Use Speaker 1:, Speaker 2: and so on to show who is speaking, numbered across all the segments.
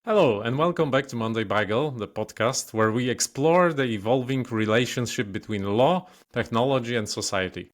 Speaker 1: Hello, and welcome back to Mondai Baigel, the podcast where we explore the evolving relationship between law, technology, and society.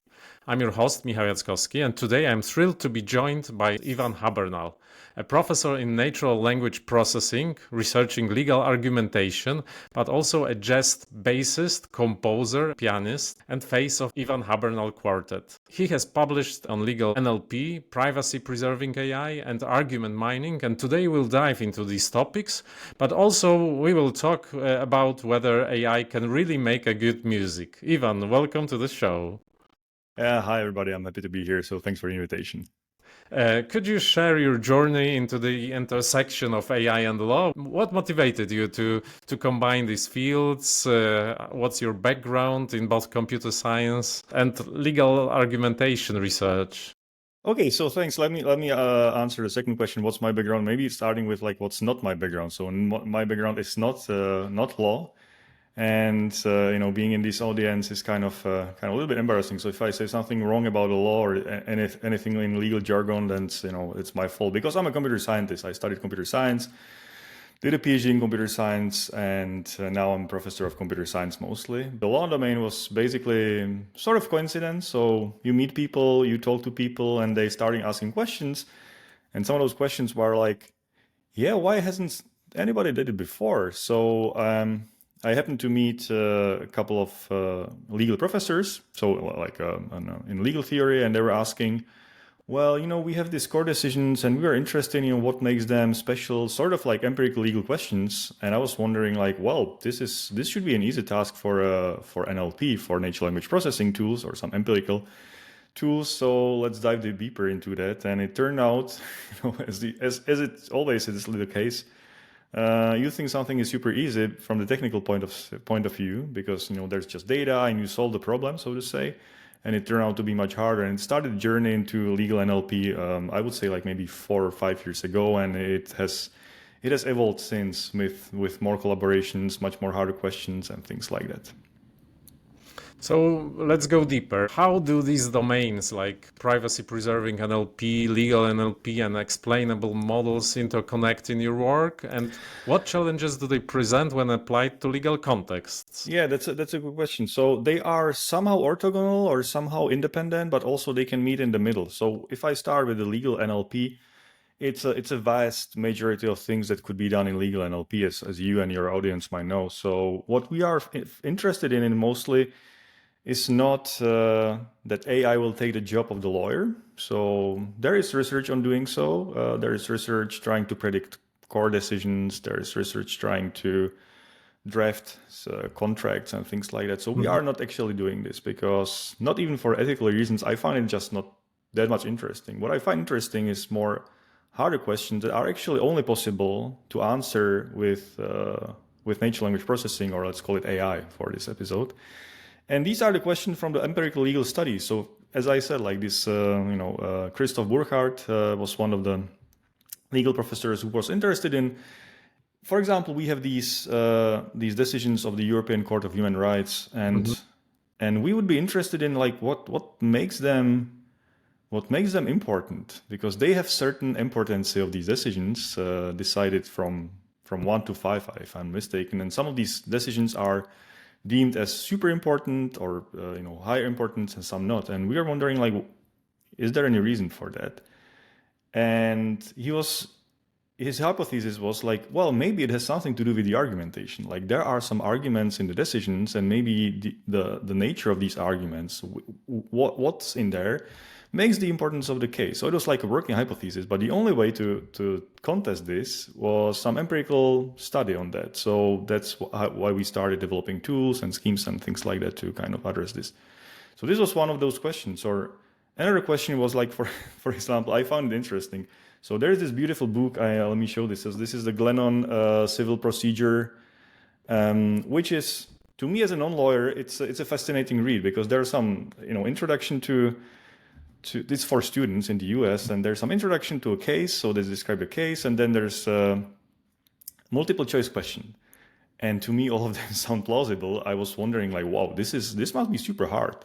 Speaker 1: I'm your host, Michał Jackowski, and today I'm thrilled to be joined by Ivan Habernal, a professor in natural language processing, researching legal argumentation, but also a jazz bassist, composer, pianist, and face of Ivan Habernal Quartet. He has published on Legal NLP, privacy-preserving AI, and argument mining, and today we'll dive into these topics, but also we will talk about whether AI can really make a good music. Ivan, welcome to the show.
Speaker 2: Hi, everybody. I'm happy to be here. So thanks for the invitation.
Speaker 1: Could you share your journey into the intersection of AI and law? What motivated you to combine these fields? What's your background in both computer science and legal argumentation research?
Speaker 2: Okay, so thanks. Let me answer the second question. What's my background? Maybe starting with like what's not my background. So my background is not law, and being in this audience is kind of a little bit embarrassing. So if I say something wrong about the law or anything in legal jargon, then it's my fault because I'm a computer scientist. I studied computer science, did a PhD in computer science, and now I'm a professor of computer science mostly. The law domain was basically sort of coincidence. So you meet people, you talk to people, and they starting asking questions. And some of those questions were like, yeah, why hasn't anybody did it before? So I happened to meet a couple of legal professors, so like in legal theory, and they were asking, well, we have these court decisions and we are interested in what makes them special, sort of like empirical legal questions. And I was wondering like, well, this should be an easy task for NLP, for natural language processing tools or some empirical tools. So let's dive deeper into that. And it turned out, as it always is the case, you think something is super easy from the technical point of view because there's just data and you solve the problem, so to say. And it turned out to be much harder. And it started a journey into legal NLP, I would say like maybe 4 or 5 years ago. And it has evolved since with more collaborations, much more harder questions and things like that.
Speaker 1: So let's go deeper. How do these domains like privacy-preserving NLP, legal NLP, and explainable models interconnect in your work? And what challenges do they present when applied to legal contexts?
Speaker 2: Yeah, that's a good question. So they are somehow orthogonal or somehow independent, but also they can meet in the middle. So if I start with the legal NLP, it's a vast majority of things that could be done in legal NLP, as you and your audience might know. So what we are interested in mostly is not that AI will take the job of the lawyer. So there is research on doing so. There is research trying to predict court decisions. There is research trying to draft contracts and things like that. So we are not actually doing this because not even for ethical reasons, I find it just not that much interesting. What I find interesting is more harder questions that are actually only possible to answer with natural language processing, or let's call it AI for this episode. And these are the questions from the empirical legal studies. So as I said, like this, Christoph Burkhardt was one of the legal professors who was interested in, for example, we have these decisions of the European Court of Human Rights, and we would be interested in like what makes them important, because they have certain importance of these decisions decided from 1 to 5, if I'm mistaken, and some of these decisions are deemed as super important or higher importance and some not. And we are wondering like, is there any reason for that? And his hypothesis was like, well, maybe it has something to do with the argumentation. Like there are some arguments in the decisions, and maybe the nature of these arguments, what's in there, makes the importance of the case. So it was like a working hypothesis, but the only way to contest this was some empirical study on that. So that's why we started developing tools and schemes and things like that to kind of address this. So this was one of those questions. Or another question was like, for example, I found it interesting. So there's this beautiful book. Let me show this. So this is the Glennon Civil Procedure, which is, to me as a non-lawyer, it's a fascinating read because there's some introduction to this for students in the US, and there's some introduction to a case. So they describe the case, and then there's a multiple choice question. And to me, all of them sound plausible. I was wondering like, wow, this must be super hard.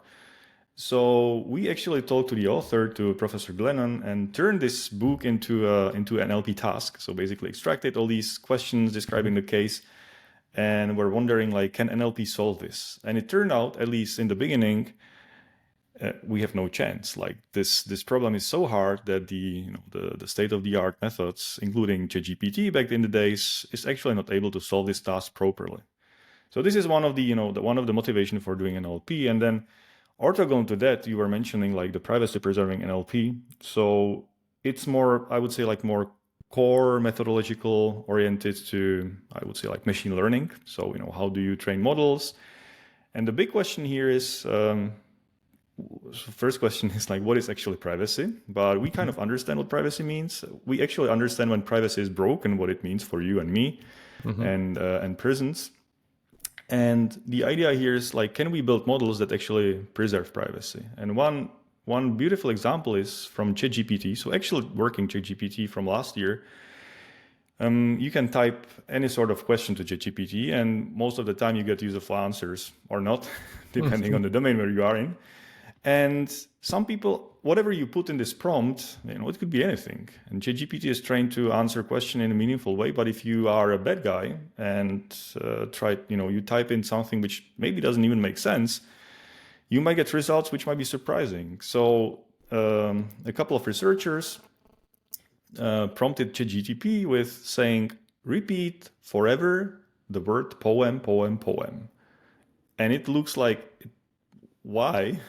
Speaker 2: So we actually talked to the author, to Professor Glennon, and turned this book into an NLP task. So basically extracted all these questions describing the case, and we're wondering, like, can NLP solve this? And it turned out, at least in the beginning, we have no chance. Like this problem is so hard that the state-of-the-art methods, including ChatGPT back in the days, is actually not able to solve this task properly. So this is one of the one of the motivation for doing NLP. And then orthogonal to that, you were mentioning like the privacy preserving NLP. So it's more, I would say, like more core methodological oriented to, I would say, like machine learning. So, how do you train models? And the big question here is, first question is like, what is actually privacy? But we kind of understand what privacy means. We actually understand when privacy is broken, what it means for you and me and persons. And the idea here is like, can we build models that actually preserve privacy? And one beautiful example is from ChatGPT. So actually working ChatGPT from last year, you can type any sort of question to ChatGPT, and most of the time you get useful answers or not, depending on the domain where you are in. And some people, whatever you put in this prompt, it could be anything. And ChatGPT is trained to answer a question in a meaningful way. But if you are a bad guy and you type in something which maybe doesn't even make sense, you might get results which might be surprising. So a couple of researchers prompted ChatGPT with saying, repeat forever the word poem, poem, poem. And it looks like, why?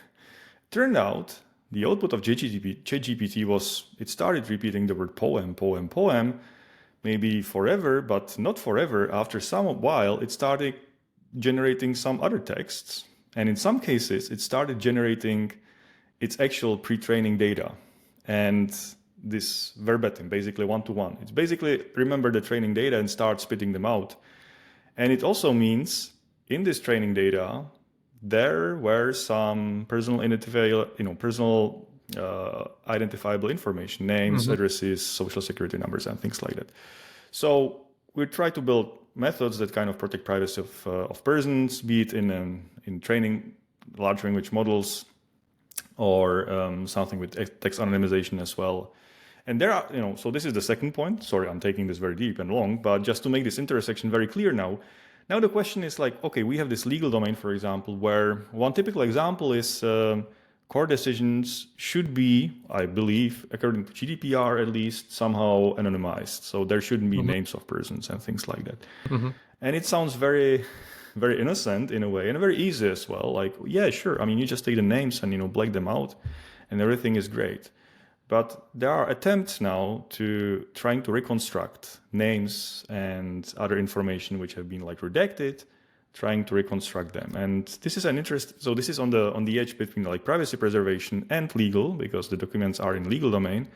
Speaker 2: Turned out the output of ChatGPT was, it started repeating the word poem, poem, poem, maybe forever, but not forever. After some while, it started generating some other texts. And in some cases, it started generating its actual pre-training data. And this verbatim, basically one-to-one. It's basically remember the training data and start spitting them out. And it also means in this training data, there were some personal identifiable information, names, addresses, social security numbers, and things like that. So we try to build methods that kind of protect privacy of persons, be it in training large language models or something with text anonymization as well. And there are, so this is the second point. Sorry, I'm taking this very deep and long, but just to make this intersection very clear now. Now the question is like, okay, we have this legal domain, for example, where one typical example is court decisions should be, I believe, according to GDPR at least, somehow anonymized. So there shouldn't be names of persons and things like that. And it sounds very, very innocent in a way and very easy as well. Like, yeah, sure. I mean, you just take the names and, black them out and everything is great. But there are attempts now to trying to reconstruct names and other information which have been like redacted, trying to reconstruct them. And this is an interest. So this is on the edge between like privacy preservation and legal, because the documents are in legal domain.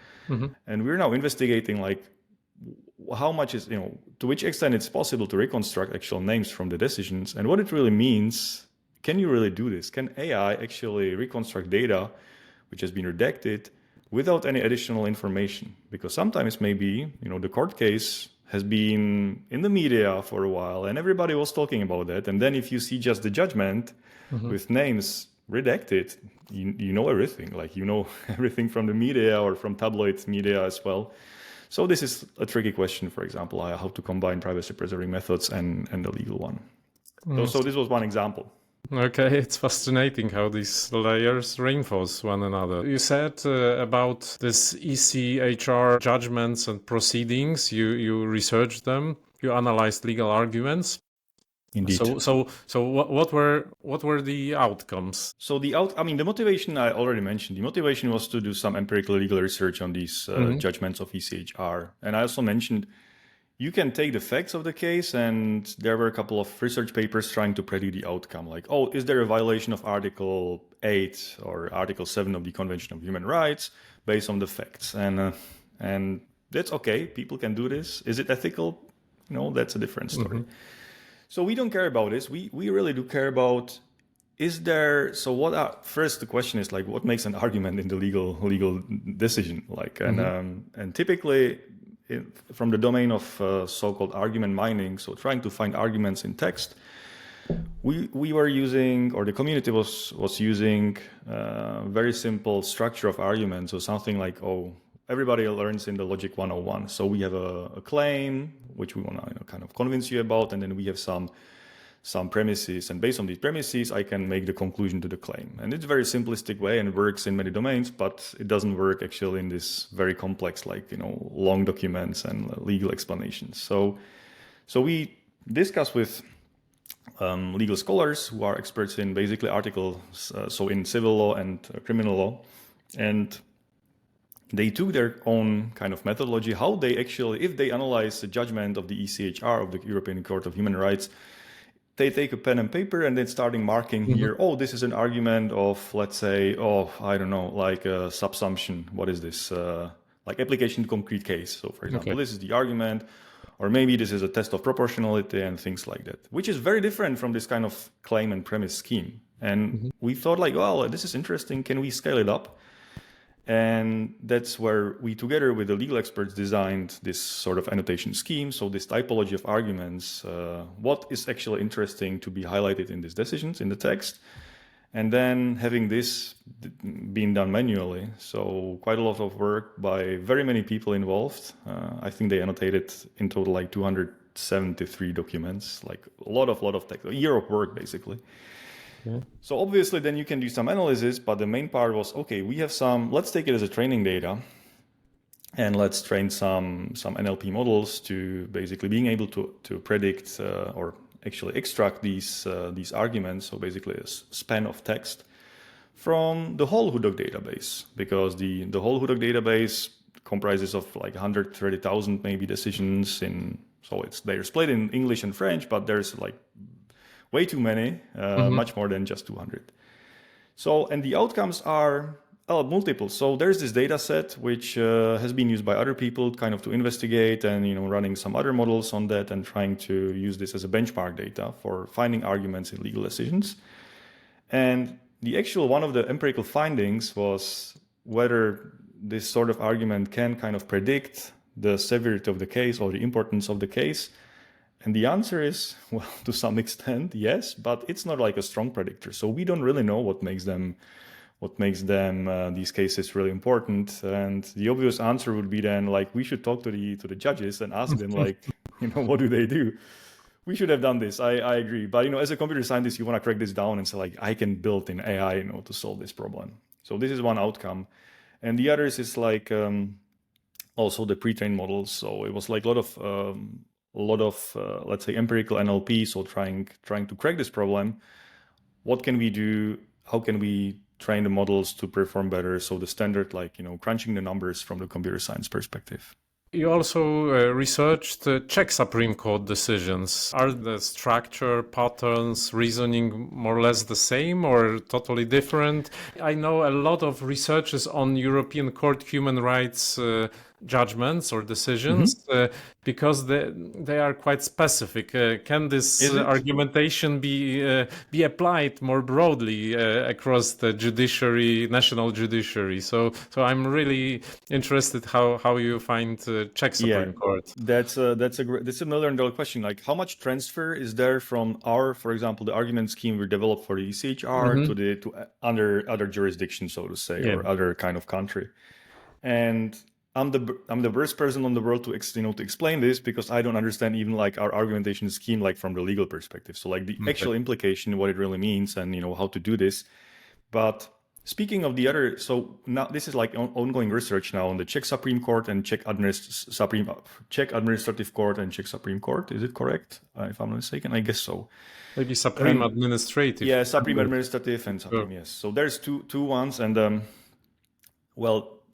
Speaker 2: And we're now investigating like how much is, to which extent it's possible to reconstruct actual names from the decisions and what it really means. Can you really do this? Can AI actually reconstruct data which has been redacted without any additional information? Because sometimes maybe, the court case has been in the media for a while and everybody was talking about that. And then if you see just the judgment with names redacted, you know everything. Like, everything from the media or from tabloid media as well. So this is a tricky question, for example, how to combine privacy preserving methods and the legal one. So this was one example.
Speaker 1: Okay, it's fascinating how these layers reinforce one another. You said about this ECHR judgments and proceedings, you researched them, you analyzed legal arguments.
Speaker 2: Indeed.
Speaker 1: So what were the outcomes?
Speaker 2: So the motivation I already mentioned. The motivation was to do some empirical legal research on these judgments of ECHR. And I also mentioned you can take the facts of the case, and there were a couple of research papers trying to predict the outcome. Like, is there a violation of Article 8 or Article 7 of the Convention of Human Rights based on the facts? And that's okay. People can do this. Is it ethical? That's a different story. So we don't care about this. We really do care about, first the question is like, what makes an argument in the legal decision? Like, and typically, from the domain of so-called argument mining, so trying to find arguments in text, we were using, or the community was using, very simple structure of arguments. So something like, everybody learns in the Logic 101. So we have a claim which we want to kind of convince you about, and then we have some premises, and based on these premises, I can make the conclusion to the claim. And it's a very simplistic way, and it works in many domains, but it doesn't work actually in this very complex, long documents and legal explanations. So we discuss with legal scholars who are experts in basically articles, so in civil law and criminal law, and they took their own kind of methodology, how they actually, if they analyze the judgment of the ECHR, of the European Court of Human Rights, they take a pen and paper and then starting marking here, this is an argument of, let's say, I don't know, like a subsumption. What is this? Like application to concrete case. So for example, this is the argument, or maybe this is a test of proportionality and things like that, which is very different from this kind of claim and premise scheme. And we thought this is interesting. Can we scale it up? And that's where we, together with the legal experts, designed this sort of annotation scheme. So this typology of arguments, what is actually interesting to be highlighted in these decisions, in the text, and then having this being done manually. So quite a lot of work by very many people involved. I think they annotated in total 273 documents, a lot of text, a year of work basically. Yeah. So obviously then you can do some analysis, but the main part was, we have let's take it as a training data, and let's train some NLP models to basically being able to predict or actually extract these arguments. So basically a span of text from the whole Hudok database, because the whole Hudok database comprises of 130,000 maybe decisions they're split in English and French, but there's way too many, much more than just 200. So, and the outcomes are multiple. So there's this data set which has been used by other people kind of to investigate and, running some other models on that and trying to use this as a benchmark data for finding arguments in legal decisions. And the actual one of the empirical findings was whether this sort of argument can kind of predict the severity of the case or the importance of the case. And the answer is, to some extent, yes, but it's not a strong predictor. So we don't really know what makes them these cases really important. And the obvious answer would be then we should talk to the judges and ask them what do they do? We should have done this. I agree. But as a computer scientist, you want to crack this down and say I can build in AI to solve this problem. So this is one outcome. And the others is also the pre-trained models. So it was a lot of let's say empirical NLP, so trying to crack this problem. What can we do? How can we train the models to perform better? So the standard crunching the numbers from the computer science perspective.
Speaker 1: You also researched Czech Supreme Court decisions. Are the structure, patterns, reasoning more or less the same or totally different? I know a lot of researches on European Court human rights judgments or decisions because they are quite specific. Can this argumentation be applied more broadly across the national judiciary? So I'm really interested how you find Czech Supreme Court.
Speaker 2: That's a $1 million question. How much transfer is there from for example, the argument scheme we developed for the ECHR to other jurisdictions, so to say, or other kind of country? And I'm the worst person on the world to explain this, because I don't understand even our argumentation scheme from the legal perspective. So the actual implication, what it really means, and how to do this. But speaking of the other, so now this is ongoing research now on the Czech Supreme Court and Czech Administrative Court and Czech Supreme Court. Is it correct? If I'm not mistaken, I guess so.
Speaker 1: Maybe Supreme Administrative.
Speaker 2: Yeah, Supreme Administrative and Supreme. Yes. So there's two ones, and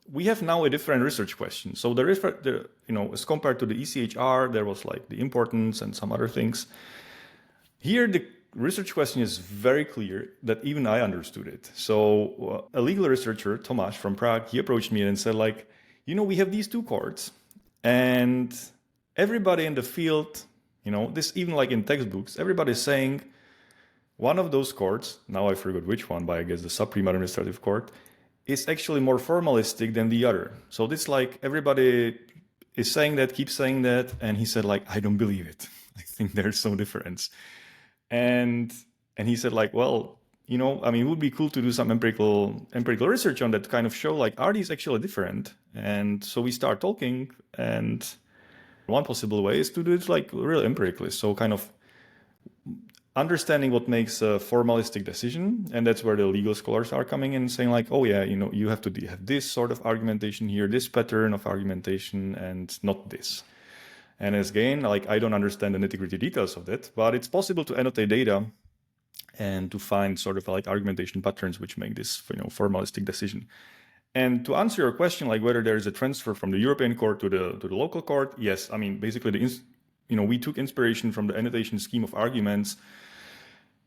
Speaker 2: we have now a different research question. So as compared to the ECHR, there was the importance and some other things. Here, the research question is very clear that even I understood it. So a legal researcher, Tomáš from Prague, he approached me and said we have these two courts, and everybody in the field, this even in textbooks, everybody's saying one of those courts, now I forgot which one, but I guess the Supreme Administrative Court, is actually more formalistic than the other. So this everybody is saying that, keeps saying that. And he said I don't believe it. I think there's some difference. And And he said like, well, you know, I mean, it would be cool to do some empirical research on that to kind of show like, are these actually different? And so we start talking, and one possible way is to do it like real empirically. So kind of understanding what makes a formalistic decision. And that's where the legal scholars are coming in, saying like, oh yeah, you know, you have to have this sort of argumentation here, this pattern of argumentation, and not this. And again, like, I don't understand the nitty-gritty details of that, but it's possible to annotate data and to find sort of like argumentation patterns which make this, you know, formalistic decision. And to answer your question, like whether there is a transfer from the European court to the local court, yes. I mean, basically, we took inspiration from the annotation scheme of arguments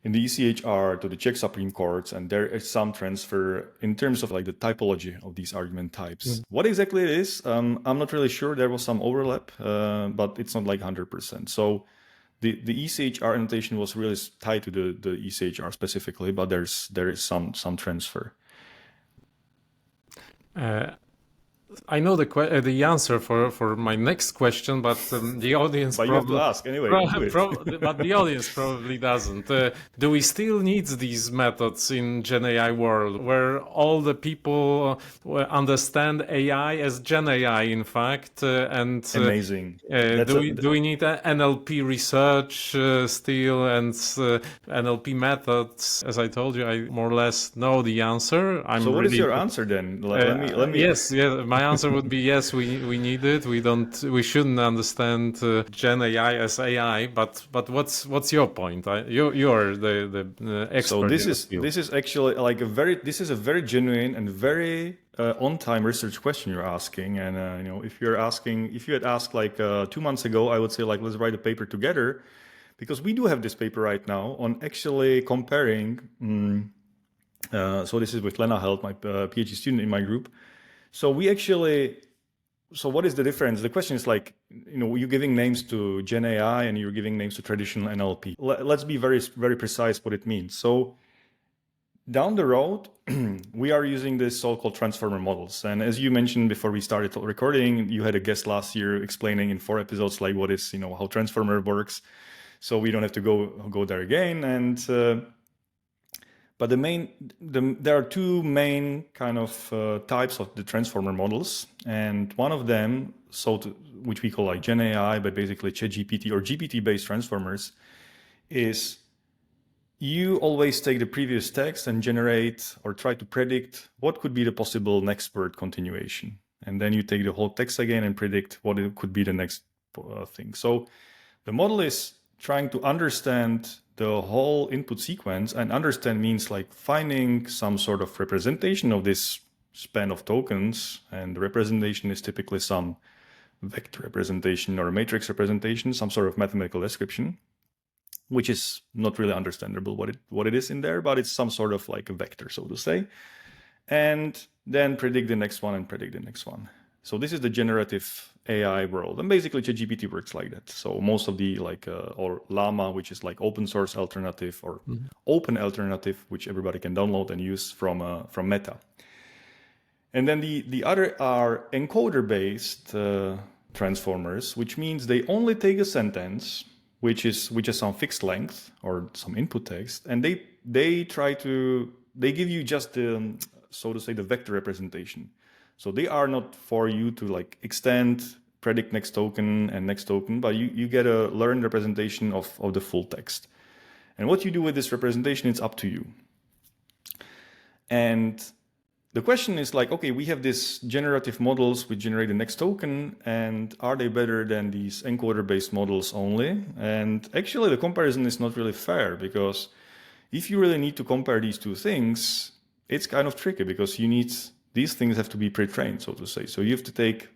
Speaker 2: in the ECHR to the Czech Supreme Courts, and there is some transfer in terms of like the typology of these argument types. What exactly it is, I'm not really sure. There was some overlap, but it's not like 100%. So the ECHR annotation was really tied to the ECHR specifically, but there is some transfer.
Speaker 1: I know the answer for my next question, but the audience.
Speaker 2: But you have to ask anyway.
Speaker 1: But the audience probably doesn't. Do we still need these methods in GenAI world, where all the people understand AI as GenAI, in fact? And
Speaker 2: amazing.
Speaker 1: Do we need NLP research still and NLP methods? As I told you, I more or less know the answer.
Speaker 2: So what is your answer then? Let me.
Speaker 1: Yes. My answer would be yes. We need it. We shouldn't understand Gen AI as AI. But what's your point? You're the expert.
Speaker 2: So this is actually like a very genuine and very on time research question you're asking. And if you had asked like 2 months ago, I would say like, let's write a paper together, because we do have this paper right now on actually comparing. So this is with Lena Held, my PhD student in my group. So what is the difference? The question is like, you're giving names to Gen AI and you're giving names to traditional NLP. Let's be very, very precise what it means. So down the road, we are using this so-called transformer models. And as you mentioned before we started recording, you had a guest last year explaining in 4 episodes, like what is, how transformer works. So we don't have to go there again. And, but there are 2 main kind of types of the transformer models, and one of them, which we call like Gen AI, but basically ChatGPT or GPT-based transformers, is you always take the previous text and generate or try to predict what could be the possible next word continuation, and then you take the whole text again and predict what it could be the next thing. So the model is trying to understand the whole input sequence, and understand means like finding some sort of representation of this span of tokens. And the representation is typically some vector representation or a matrix representation, some sort of mathematical description, which is not really understandable what it is in there, but it's some sort of like a vector, so to say. And then predict the next one and predict the next one. So this is the generative AI world, and basically ChatGPT works like that. So most of the or Llama, which is like open source alternative, or open alternative, which everybody can download and use from Meta. And then the other are encoder based transformers, which means they only take a sentence which is some fixed length or some input text, and they give you just so to say the vector representation. So they are not for you to like extend, predict next token and next token, but you get a learned representation of the full text. And what you do with this representation, it's up to you. And the question is like, okay, we have these generative models which generate the next token, and are they better than these encoder-based models only? And actually the comparison is not really fair, because if you really need to compare these 2 things, it's kind of tricky, because these things have to be pre-trained, so to say. So you have to take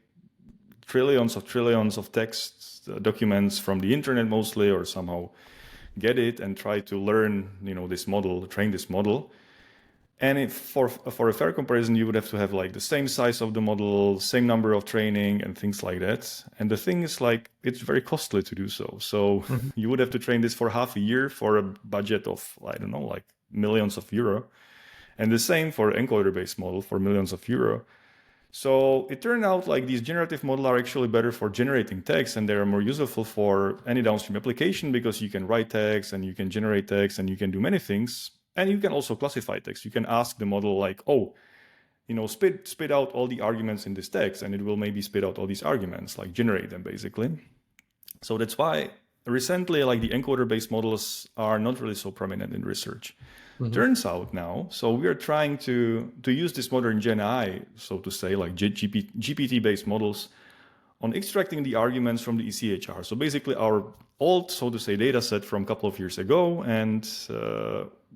Speaker 2: trillions of text documents from the internet mostly, or somehow get it and try to learn, this model, train this model. And for a fair comparison, you would have to have like the same size of the model, same number of training and things like that. And the thing is like, it's very costly to do so. So you would have to train this for half a year for a budget of, I don't know, like millions of euro. And the same for encoder-based model for millions of euro. So it turned out like these generative models are actually better for generating text, and they're more useful for any downstream application because you can write text and you can generate text and you can do many things. And you can also classify text. You can ask the model like, oh, spit out all the arguments in this text, and it will maybe spit out all these arguments, like generate them basically. So that's why recently like the encoder-based models are not really so prominent in research. Turns out now, so we are trying to use this modern GenAI, so to say, like GPT-based models on extracting the arguments from the ECHR. So basically our old, so to say, data set from a couple of years ago, and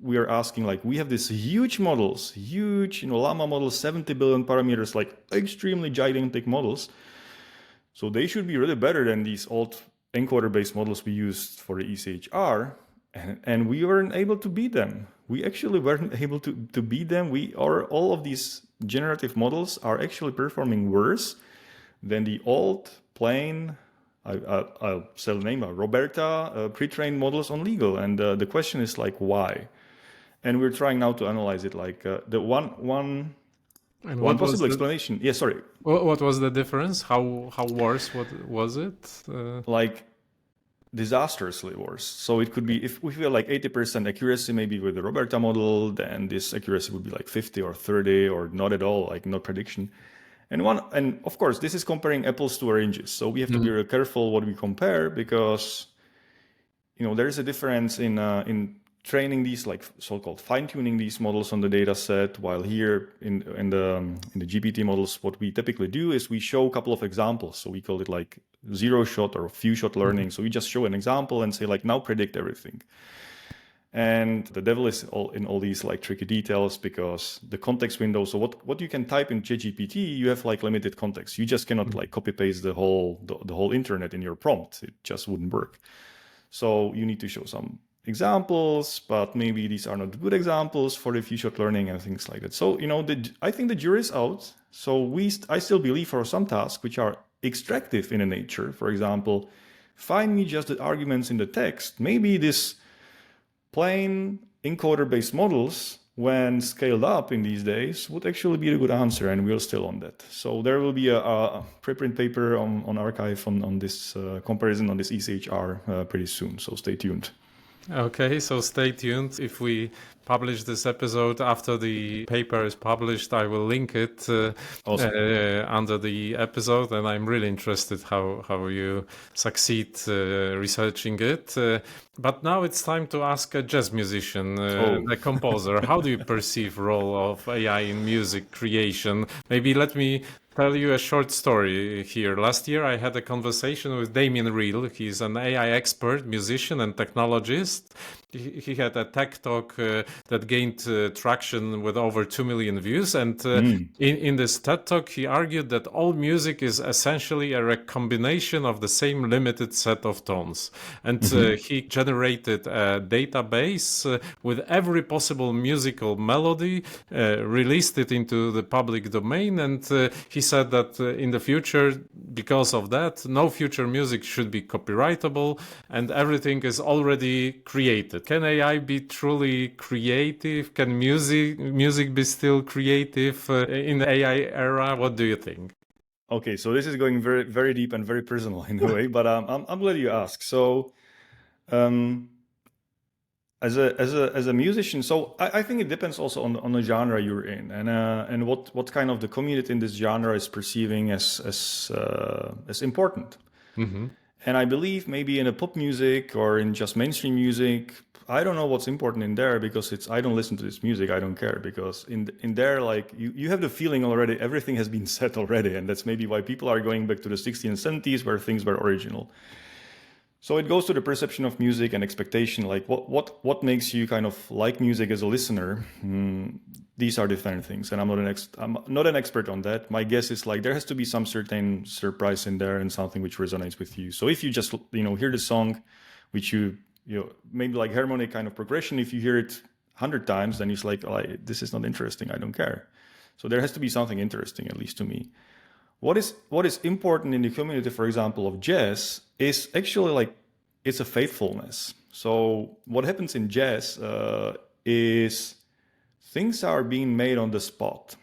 Speaker 2: we are asking like, we have these huge models, Llama models, 70 billion parameters, like extremely gigantic models. So they should be really better than these old encoder-based models we used for the ECHR. And we weren't able to beat them. We actually weren't able to beat them. All of these generative models are actually performing worse than the old plain, I'll say the name, Roberta pre-trained models on legal. And the question is like, why? And we're trying now to analyze it. Like the one possible explanation. Yeah, sorry.
Speaker 1: What was the difference? How worse? What was it?
Speaker 2: Like disastrously worse. So it could be, if we feel like 80% accuracy maybe with the Roberta model, then this accuracy would be like 50 or 30 or not at all, like not prediction. And of course, this is comparing apples to oranges. So we have to be very careful what we compare, because there is a difference in training these, like so-called fine-tuning these models on the data set, while here in the GPT models, what we typically do is we show a couple of examples. So we call it like zero shot or few shot learning. So we just show an example and say like, now predict everything. And the devil is in all these like tricky details, because the context window, so what you can type in ChatGPT, you have like limited context. You just cannot like copy paste the whole internet in your prompt. It just wouldn't work. So you need to show some examples, but maybe these are not good examples for the few shot learning and things like that. So I think the jury is out. So I still believe for some tasks which are extractive in nature, for example, find me just the arguments in the text. Maybe this plain encoder-based models, when scaled up in these days, would actually be a good answer, and we're still on that. So there will be a preprint paper on archive on this comparison on this ECHR pretty soon. So stay tuned.
Speaker 1: Okay, so stay tuned. If we publish this episode after the paper is published, I will link it under the episode, and I'm really interested how you succeed researching it. But now it's time to ask a jazz musician, the composer. How do you perceive role of AI in music creation? Maybe let me tell you a short story here. Last year, I had a conversation with Damien Reel. He's an AI expert, musician, and technologist. He had a tech talk that gained traction with over 2 million views. And in this TED talk, he argued that all music is essentially a combination of the same limited set of tones. And he generated a database with every possible musical melody, released it into the public domain, and he said that in the future, because of that, no future music should be copyrightable, and everything is already created. Can AI be truly creative? Can music be still creative in the AI era? What do you think?
Speaker 2: Okay, so this is going very, very deep and very personal in a way, but I'm glad you asked. So, as a musician, so I think it depends also on the genre you're in, and what kind of the community in this genre is perceiving as important. And I believe maybe in a pop music or in just mainstream music, I don't know what's important in there, because I don't listen to this music. I don't care, because in there, like you have the feeling already, everything has been said already. And that's maybe why people are going back to the 60s and 70s where things were original. So it goes to the perception of music and expectation, like what makes you kind of like music as a listener. These are different things, and I'm not an expert on that. My guess is like there has to be some certain surprise in there and something which resonates with you. So if you just hear the song, which you maybe like harmonic kind of progression, if you hear it 100 times, then it's like, oh, this is not interesting. I don't care. So there has to be something interesting, at least to me. What is important in the community, for example, of jazz, is actually like it's a faithfulness. So what happens in jazz is things are being made on the spot.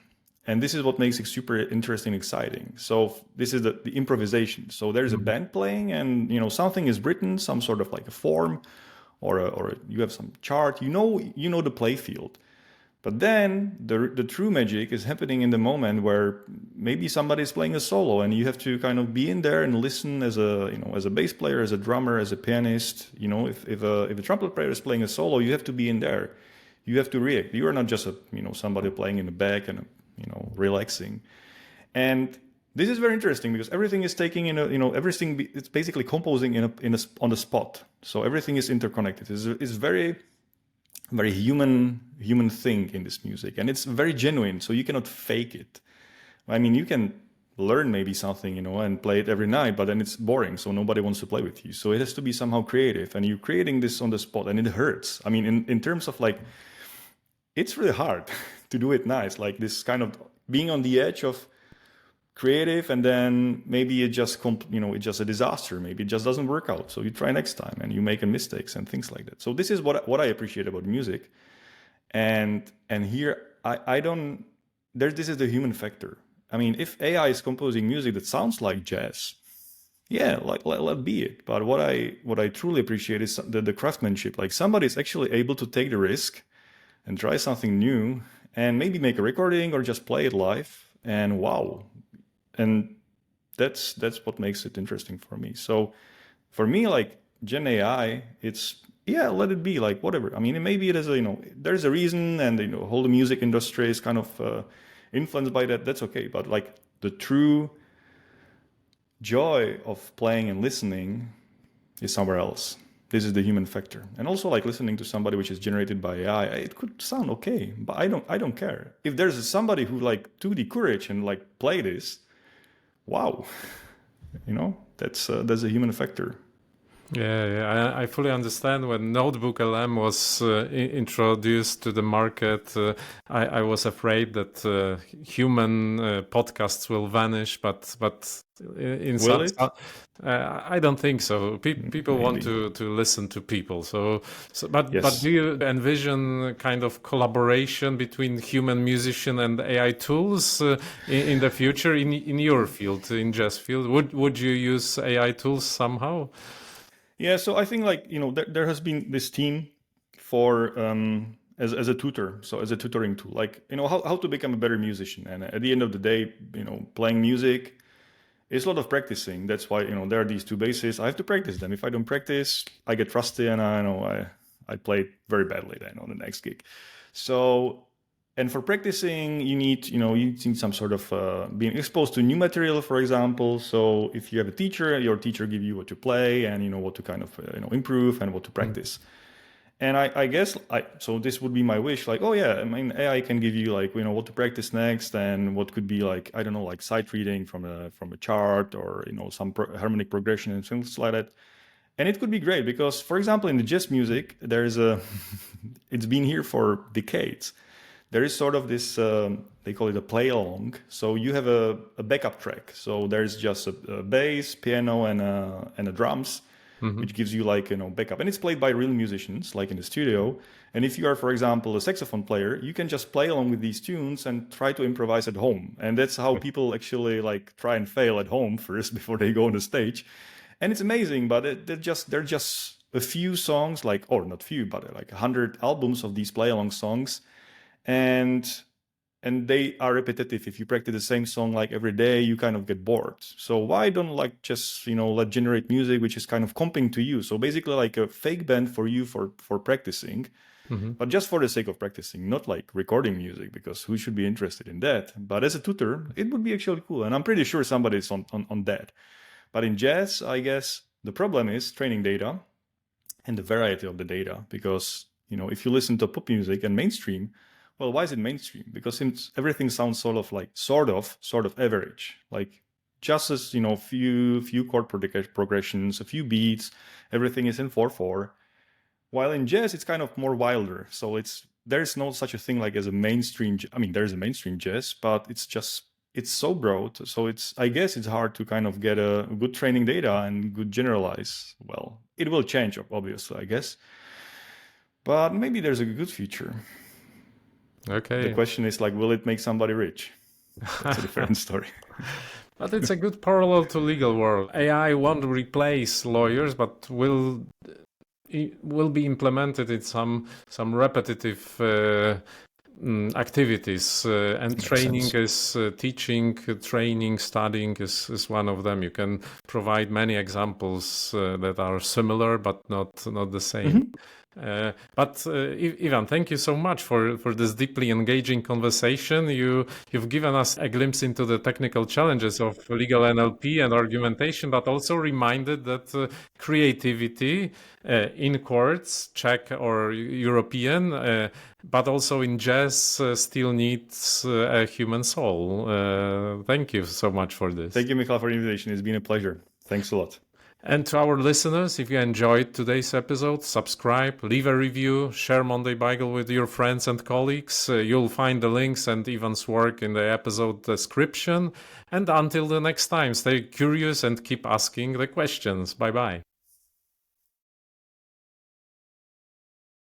Speaker 2: And this is what makes it super interesting, exciting. So this is the improvisation. So there's a band playing, and something is written, some sort of like a form, or you have some chart. You know the play field. But then the true magic is happening in the moment where maybe somebody's playing a solo, and you have to kind of be in there and listen as a bass player, as a drummer, as a pianist. If a trumpet player is playing a solo, you have to be in there. You have to react. You are not just somebody playing in the back and relaxing. And this is very interesting because everything is taking everything. It's basically composing on the spot. So everything is interconnected. It's very, very human thing in this music, and it's very genuine. So you cannot fake it. I mean, you can learn maybe something, and play it every night, but then it's boring. So nobody wants to play with you. So it has to be somehow creative, and you're creating this on the spot, and it hurts. I mean, in terms of like, it's really hard to do it nice, like this kind of being on the edge of creative, and then maybe it's just a disaster. Maybe it just doesn't work out. So you try next time, and you make mistakes and things like that. So this is what I appreciate about music, and here this is the human factor. I mean, if AI is composing music that sounds like jazz, yeah, let be it. But what I truly appreciate is the craftsmanship. Like somebody is actually able to take the risk and try something new, and maybe make a recording or just play it live. And wow. And that's what makes it interesting for me. So for me, like Gen AI, it's, yeah, let it be, like whatever. I mean, maybe it is there's a reason, and the whole music industry is kind of influenced by that. That's okay. But like the true joy of playing and listening is somewhere else. This is the human factor. And also, like listening to somebody which is generated by AI, it could sound okay, but I don't care. If there's somebody who like took the courage and like play this, wow, that's a human factor.
Speaker 1: Yeah, I fully understand. When Notebook LM was introduced to the market, I was afraid that human podcasts will vanish, but in
Speaker 2: Will
Speaker 1: some,
Speaker 2: it?
Speaker 1: I don't think so. People want to listen to people. But
Speaker 2: Yes.
Speaker 1: do you envision kind of collaboration between human musician and AI tools in the future in your field, in jazz field? Would you use AI tools somehow?
Speaker 2: Yeah, so I think like there has been this team for as a tutor, so as a tutoring tool, like how to become a better musician. And at the end of the day, playing music is a lot of practicing. That's why there are these two bassists. I have to practice them. If I don't practice, I get rusty, and I play very badly then on the next gig. So. And for practicing, you need some sort of being exposed to new material, for example. So if you have a teacher, your teacher give you what to play, and what to kind of improve and what to practice. And I guess so this would be my wish. Like, oh yeah, I mean AI can give you like what to practice next, and what could be like, I don't know, like sight reading from a chart, or some harmonic progression and things like that. And it could be great because, for example, in the jazz music, there's it's been here for decades. There is sort of this, they call it a play along. So you have a backup track. So there's just a bass, piano, and a drums, which gives you like, backup. And it's played by real musicians, like in the studio. And if you are, for example, a saxophone player, you can just play along with these tunes and try to improvise at home. And that's how people actually like try and fail at home first before they go on the stage. And it's amazing, but they're just a few songs, or not few, but like 100 albums of these play along songs. And they are repetitive. If you practice the same song like every day, you kind of get bored. So why don't just let generate music which is kind of comping to you? So basically like a fake band for you for practicing, but just for the sake of practicing, not like recording music, because who should be interested in that? But as a tutor, it would be actually cool, and I'm pretty sure somebody's on that. But in jazz, I guess the problem is training data and the variety of the data, because if you listen to pop music and mainstream. Well, why is it mainstream? Because everything sounds sort of average. Like just as few chord progressions, a few beats, everything is in 4/4. While in jazz, it's kind of more wilder. So there's no such a thing like as a mainstream. I mean, there's a mainstream jazz, but it's so broad. So I guess it's hard to kind of get a good training data and good generalize. Well, it will change, obviously, I guess. But maybe there's a good future.
Speaker 1: Okay.
Speaker 2: The question is like, will it make somebody rich? That's a different story.
Speaker 1: But it's a good parallel to legal world. AI won't replace lawyers, but will be implemented in some repetitive activities, and
Speaker 2: Makes
Speaker 1: training
Speaker 2: sense.
Speaker 1: is teaching, training, studying is one of them. You can provide many examples that are similar but not the same. But Ivan, thank you so much for this deeply engaging conversation. You've given us a glimpse into the technical challenges of legal NLP and argumentation, but also reminded that creativity in courts, Czech or European, but also in jazz, still needs a human soul. Thank you so much for this.
Speaker 2: Thank you, Michał, for the invitation. It's been a pleasure. Thanks a lot.
Speaker 1: And to our listeners, if you enjoyed today's episode, subscribe, leave a review, share Mondai Baigel with your friends and colleagues. You'll find the links and Ivan's work in the episode description. And until the next time, stay curious and keep asking the questions. Bye-bye.